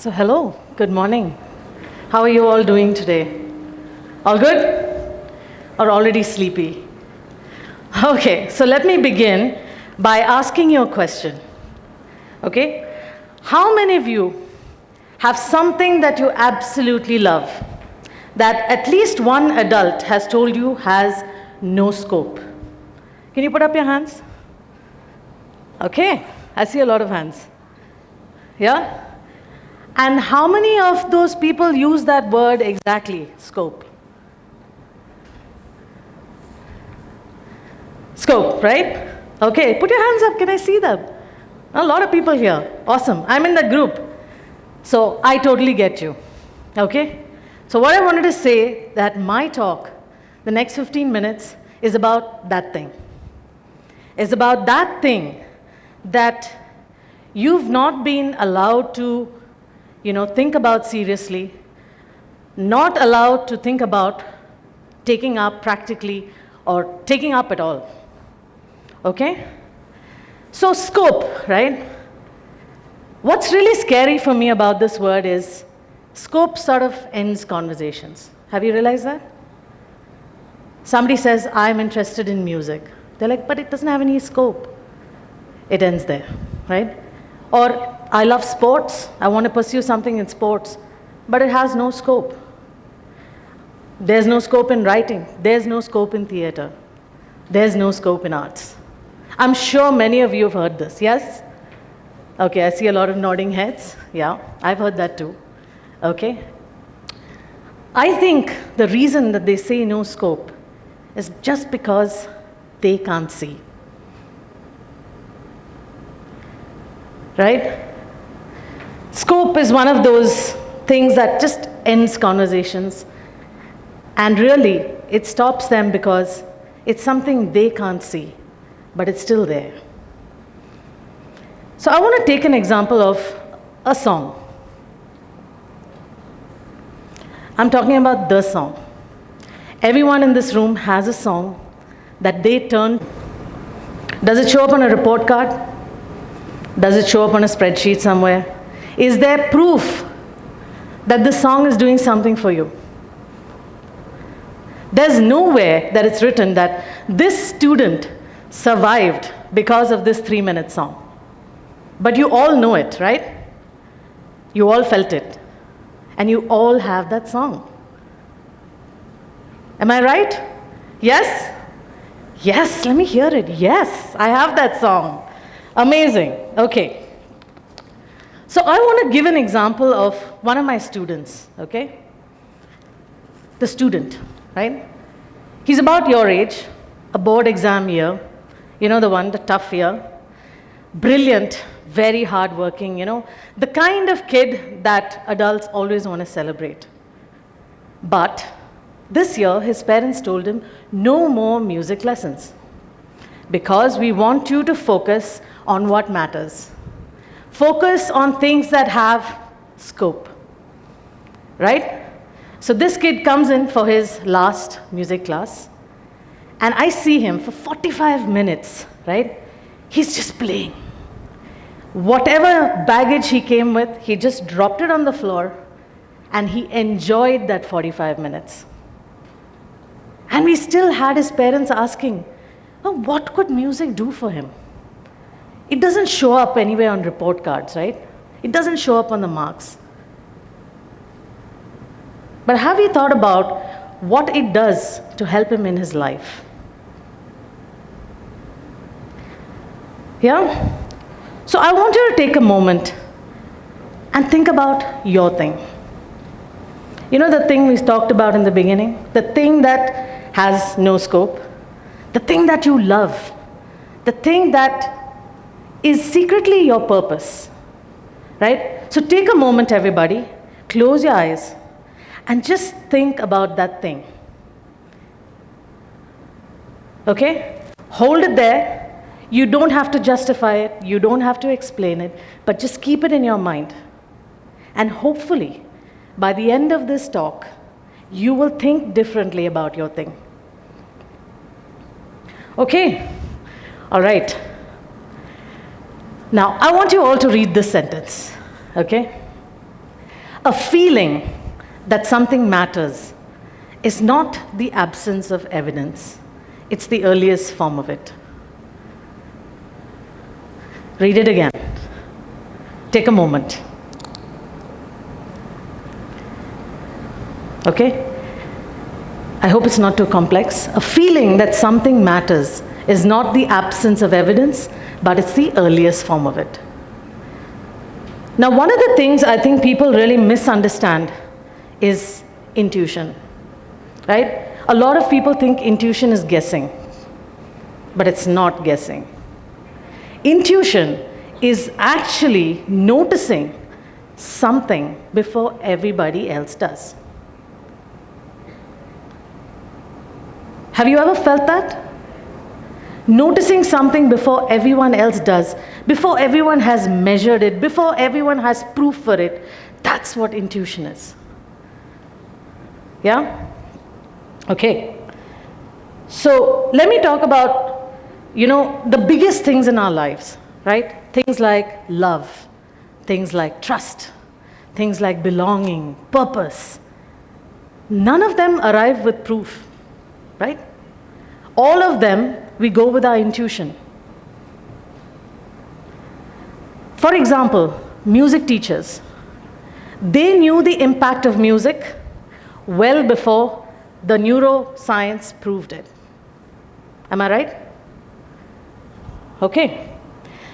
So hello, good morning. How are you all doing today? All good? Or already sleepy? Okay, so let me begin by asking you a question. Okay? How many of you have something that you absolutely love, that at least one adult has told you has no scope? Can you put up your hands? Okay, I see a lot of hands. Yeah? And how many of those people use that word exactly, scope? Scope, right? Okay, put your hands up, can I see them? A lot of people here, awesome. I'm in that group. So I totally get you, okay? So what I wanted to say that my talk, the next 15 minutes, is about that thing. It's about that thing that you've not been allowed to think about seriously, not allowed to think about taking up practically or taking up at all. Okay? So scope, right? What's really scary for me about this word is scope sort of ends conversations. Have you realized that? Somebody says, I'm interested in music. They're like, but it doesn't have any scope. It ends there, right? Or I love sports, I want to pursue something in sports, but it has no scope. There's no scope in writing, there's no scope in theater, there's no scope in arts. I'm sure many of you have heard this, yes? Okay, I see a lot of nodding heads. Yeah, I've heard that too. Okay? I think the reason that they say no scope is just because they can't see. Right? Scope is one of those things that just ends conversations, and really it stops them because it's something they can't see, but it's still there. So I want to take an example of a song. I'm talking about the song. Everyone in this room has a song that they turn. Does it show up on a report card? Does it show up on a spreadsheet somewhere? Is there proof that this song is doing something for you? There's nowhere that it's written that this student survived because of this 3-minute song. But you all know it, right? You all felt it. And you all have that song. Am I right? Yes? Yes, let me hear it. Yes, I have that song. Amazing. Okay. So I want to give an example of one of my students, okay? The student, right? He's about your age, a board exam year, the one, the tough year. Brilliant, very hardworking, the kind of kid that adults always want to celebrate. But this year, his parents told him, no more music lessons, because we want you to focus on what matters. Focus on things that have scope, right? So this kid comes in for his last music class, and I see him for 45 minutes, right? He's just playing. Whatever baggage he came with, he just dropped it on the floor, and he enjoyed that 45 minutes. And we still had his parents asking, oh, what could music do for him? It doesn't show up anywhere on report cards, right? It doesn't show up on the marks. But have you thought about what it does to help him in his life? Yeah? So I want you to take a moment and think about your thing. The thing we talked about in the beginning? The thing that has no scope. The thing that you love. The thing that is secretly your purpose, right? So take a moment, everybody, close your eyes, and just think about that thing. Okay? Hold it there. You don't have to justify it. You don't have to explain it, but just keep it in your mind. And hopefully, by the end of this talk, you will think differently about your thing. Okay? All right. Now, I want you all to read this sentence, okay? A feeling that something matters is not the absence of evidence. It's the earliest form of it. Read it again. Take a moment. Okay? I hope it's not too complex. A feeling that something matters is not the absence of evidence, but it's the earliest form of it. Now, one of the things I think people really misunderstand is intuition, right? A lot of people think intuition is guessing, but it's not guessing. Intuition is actually noticing something before everybody else does. Have you ever felt that? Noticing something before everyone else does, before everyone has measured it, before everyone has proof for it. That's what intuition is. Yeah? Okay. So let me talk about, the biggest things in our lives, right? Things like love, things like trust, things like belonging, purpose. None of them arrive with proof, right? All of them, we go with our intuition. For example, music teachers. They knew the impact of music well before the neuroscience proved it. Am I right? Okay.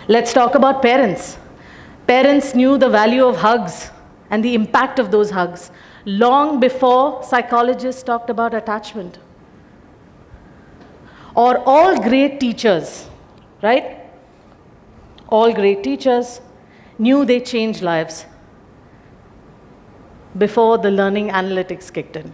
Let's talk about parents. Parents knew the value of hugs and the impact of those hugs long before psychologists talked about attachment. Or all great teachers, right? All great teachers knew they changed lives before the learning analytics kicked in.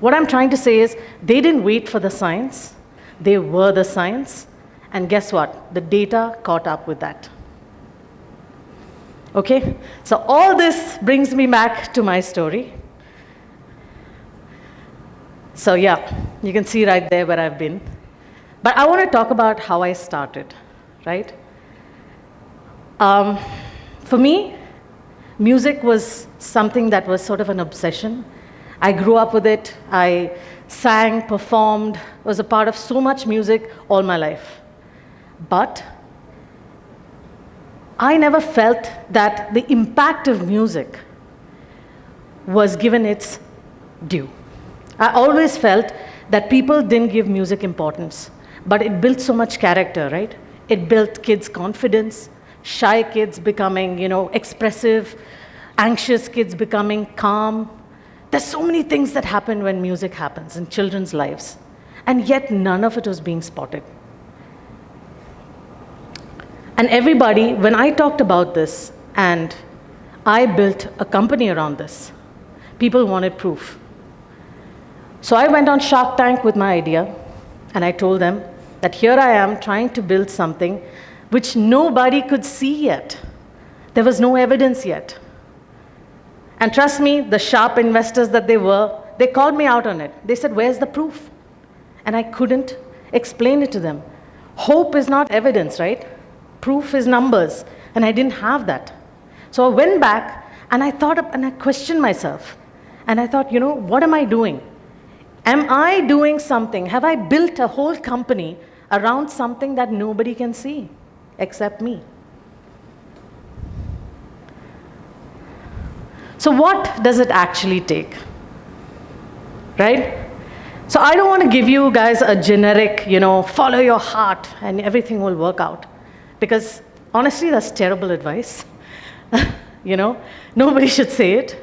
What I'm trying to say is they didn't wait for the science, they were the science, and guess what? The data caught up with that. Okay? So all this brings me back to my story. So yeah, you can see right there where I've been. But I want to talk about how I started, right? For me, music was something that was sort of an obsession. I grew up with it. I sang, performed, was a part of so much music all my life. But I never felt that the impact of music was given its due. I always felt that people didn't give music importance, but it built so much character, right? It built kids' confidence, shy kids becoming, expressive, anxious kids becoming calm. There's so many things that happen when music happens in children's lives, and yet none of it was being spotted. And everybody, when I talked about this, and I built a company around this, people wanted proof. So I went on Shark Tank with my idea, and I told them that here I am trying to build something which nobody could see yet. There was no evidence yet. And trust me, the sharp investors that they were, they called me out on it. They said, "Where's the proof?" And I couldn't explain it to them. Hope is not evidence, right? Proof is numbers, and I didn't have that. So I went back, and I thought, and I questioned myself. And I thought, what am I doing? Am I doing something? Have I built a whole company around something that nobody can see except me? So what does it actually take? Right? So I don't want to give you guys a generic, follow your heart and everything will work out. Because honestly, that's terrible advice. Nobody should say it.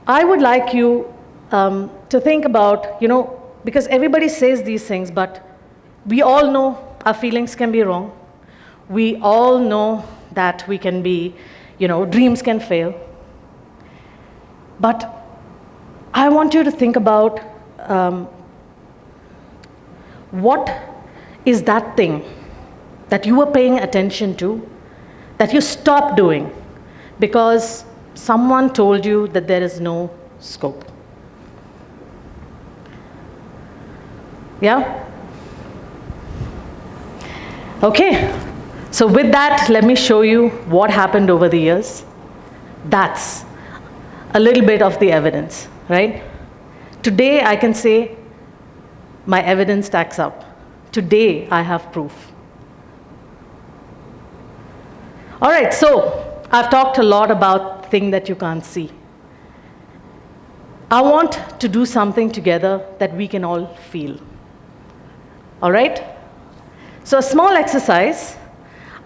I would like you to think about, because everybody says these things, but we all know our feelings can be wrong. We all know that we can be, dreams can fail. But I want you to think about what is that thing that you were paying attention to that you stopped doing because someone told you that there is no scope. Yeah? Okay. So with that, let me show you what happened over the years. That's a little bit of the evidence, right? Today I can say my evidence stacks up. Today I have proof. All right, so I've talked a lot about things that you can't see. I want to do something together that we can all feel. All right? So a small exercise.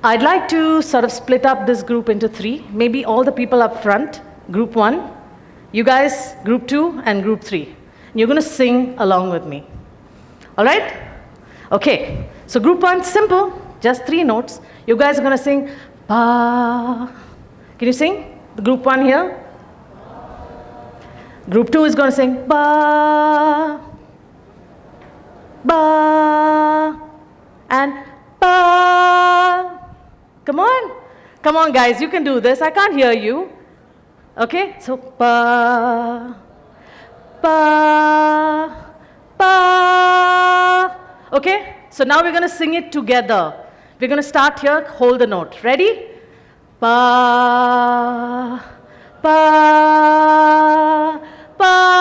I'd like to sort of split up this group into 3. Maybe all the people up front, group 1. You guys, group 2 and group 3. And you're going to sing along with me. All right? Okay. So group 1, simple, just 3 notes. You guys are going to sing ba. Can you sing? The group 1 here. Group 2 is going to sing ba, ba, and ba. Come on. Come on, guys. You can do this. I can't hear you. Okay? So ba, ba, ba. Okay? So now we're going to sing it together. We're going to start here. Hold the note. Ready? Ba, ba, ba.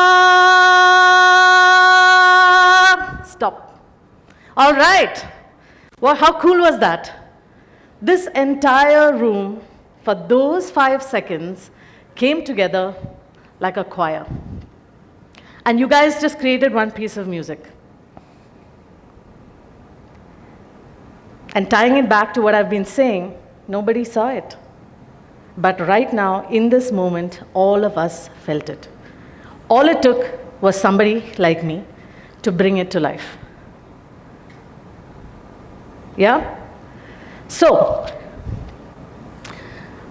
Stop. All right. Well, how cool was that? This entire room, for those 5 seconds, came together like a choir. And you guys just created one piece of music. And tying it back to what I've been saying, nobody saw it. But right now, in this moment, all of us felt it. All it took was somebody like me to bring it to life. Yeah? So,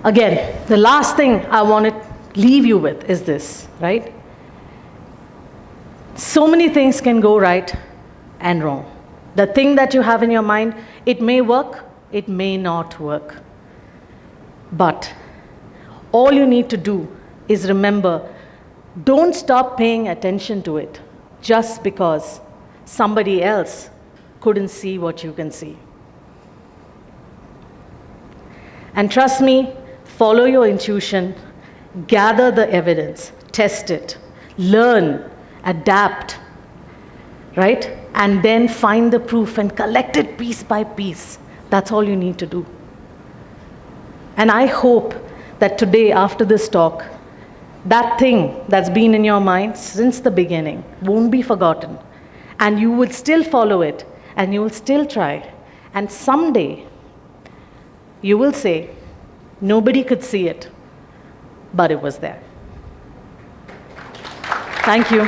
again, the last thing I want to leave you with is this, right? So many things can go right and wrong. The thing that you have in your mind, it may work, it may not work. But all you need to do is remember, don't stop paying attention to it just because somebody else couldn't see what you can see. And trust me, follow your intuition, gather the evidence, test it, learn, adapt, right? And then find the proof and collect it piece by piece. That's all you need to do. And I hope that today, after this talk, that thing that's been in your mind since the beginning won't be forgotten. And you will still follow it, and you will still try. And someday, you will say, nobody could see it, but it was there. Thank you.